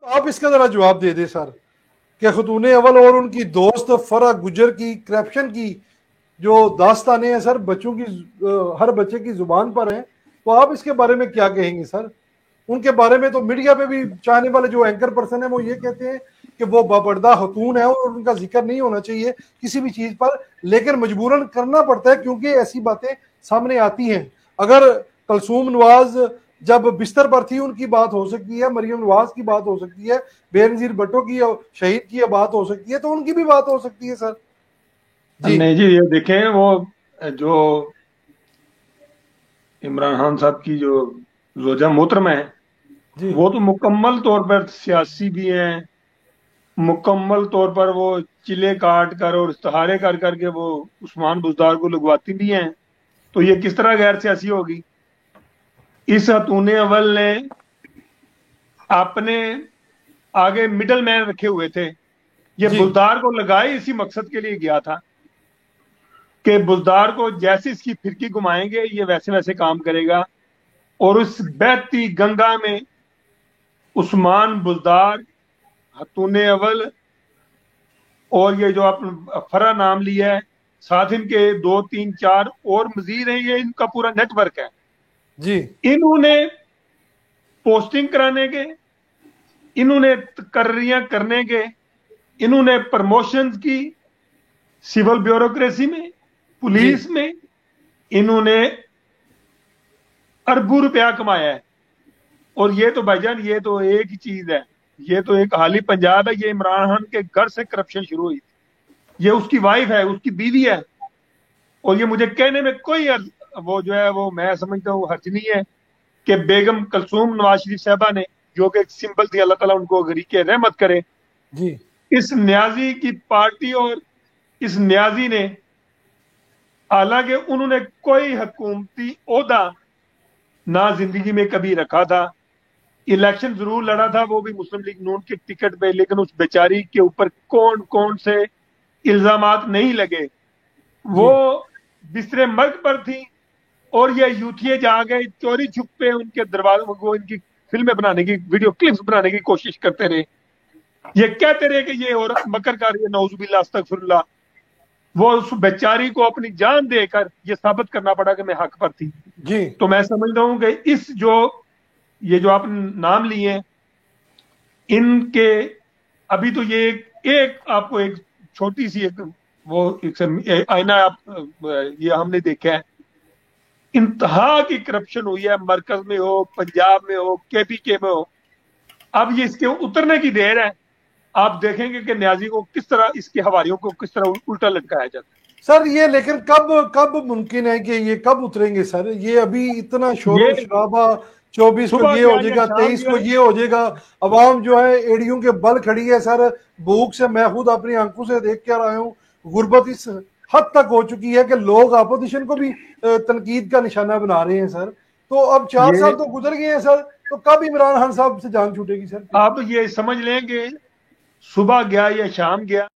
आप इसका जरा जवाब दे दें सर कि खतून अव्वल और उनकी दोस्त फरा गुजर की करप्शन की जो दास्तानें हैं सर, बच्चों की हर बच्चे की जुबान पर हैं, तो आप इसके बारे में क्या कहेंगे सर? उनके बारे में तो मीडिया पे भी चाहने वाले जो एंकर पर्सन है वो ये कहते हैं कि वो बापर्दा खतून है और उनका जिक्र नहीं होना चाहिए किसी भी चीज पर, लेकिन मजबूरन करना पड़ता है क्योंकि ऐसी बातें सामने आती हैं। अगर कलसूम नवाज जब बिस्तर पर थी उनकी बात हो सकती है, मरियम नवाज की बात हो सकती है, बेनजीर भट्टो की शहीद की बात हो सकती है, तो उनकी भी बात हो सकती है सर। जी नहीं जी, ये देखें वो जो इमरान खान साहब की जो रोजा मोहतरमा है, जी वो तो मुकम्मल तौर पर सियासी भी हैं। मुकम्मल तौर पर वो चिले काट कर और इश्तहारे कर करके वो उस्मान बुजदार को लगवाती भी हैं। तो ये किस तरह गैर सियासी होगी? इस हतूने अव्वल ने अपने आगे मिडल मैन रखे हुए थे। ये जी बुजदार को लगाए इसी मकसद के लिए गया था कि बुजदार को जैसे इसकी फिरकी घुमाएंगे ये वैसे वैसे काम करेगा। और उस बहती गंगा में उस्मान बुजदार, हतूने अव्वल और ये जो आपने फरा नाम लिया है, साथ इनके दो तीन चार और मजीद हैं, ये इनका पूरा नेटवर्क है। जी इन्होंने पोस्टिंग कराने के, इन्होंने तकर्रियां करने के, इन्होंने प्रमोशंस की सिविल ब्यूरोक्रेसी में, जी पुलिस में। इन्होंने अरबों रुपया कमाया है। और ये तो भाईजान, ये तो एक ही चीज है, ये तो एक हाली पंजाब है। ये इमरान खान के घर से करप्शन शुरू हुई। ये उसकी वाइफ है, उसकी बीवी है। और ये मुझे कहने में कोई वो जो है वो मैं समझता हूँ हर्ज नहीं है कि बेगम कलसूम नवाज शरीफ साहबा ने, जो कि एक सिंपल थी, अल्लाह ताला उनको गरी के रहमत करे, जी इस न्याजी की पार्टी और इस न्याजी ने, हालांकि उन्होंने कोई हुकूमती ओहदा ना जिंदगी में कभी रखा था। इलेक्शन जरूर लड़ा था, वो भी मुस्लिम लीग नून के टिकट पे, लेकिन उस बेचारी के ऊपर कौन कौन से इल्जामात नहीं लगे। वो जी बिस्तरे मर्ग पर थी और ये यूथिये जा गए चोरी छुपे उनके दरवाजे को, इनकी फिल्में बनाने की, वीडियो क्लिप्स बनाने की कोशिश करते रहे। ये कहते रहे कि ये औरत मकर कर रही है, नौजुबिल्ला अस्तगफिरुल्लाह। वो उस बेचारी को अपनी जान देकर ये साबित करना पड़ा कि मैं हक पर थी। जी तो मैं समझता हूं कि इस जो ये जो आपने नाम लिए हैं, इनके अभी तो ये एक आपको एक छोटी सी एक वो एक आईना आप ये हमने देखा है। इंतहा की करप्शन हुई है, मरकज में हो, पंजाब में हो, केपीके में हो। अब ये इसके उतरने की देर है। आप देखेंगे कि न्याजी को किस तरह, इसके हवारियों को किस तरह उल्टा लटकाया जाता सर, ये लेकिन कब कब मुमकिन है कि ये कब उतरेंगे सर? ये अभी इतना है। शोर ये शराबा, 24 को सुबह ये हो गया या जाएगा, शाम 23 को गया। ये हो जाएगा। अवाम जो है एड़ियों के बल खड़ी है सर। भूख से मैं खुद अपनी आंखों से देख कर आया हूँ। गुर्बत इस हद तक हो चुकी है कि लोग अपोजिशन को भी तनकीद का निशाना बना रहे हैं सर। तो अब 4 साल ये तो गुजर गए हैं सर, तो कब इमरान खान साहब से जान छूटेगी सर? आप ये समझ लें कि सुबह गया या शाम गया।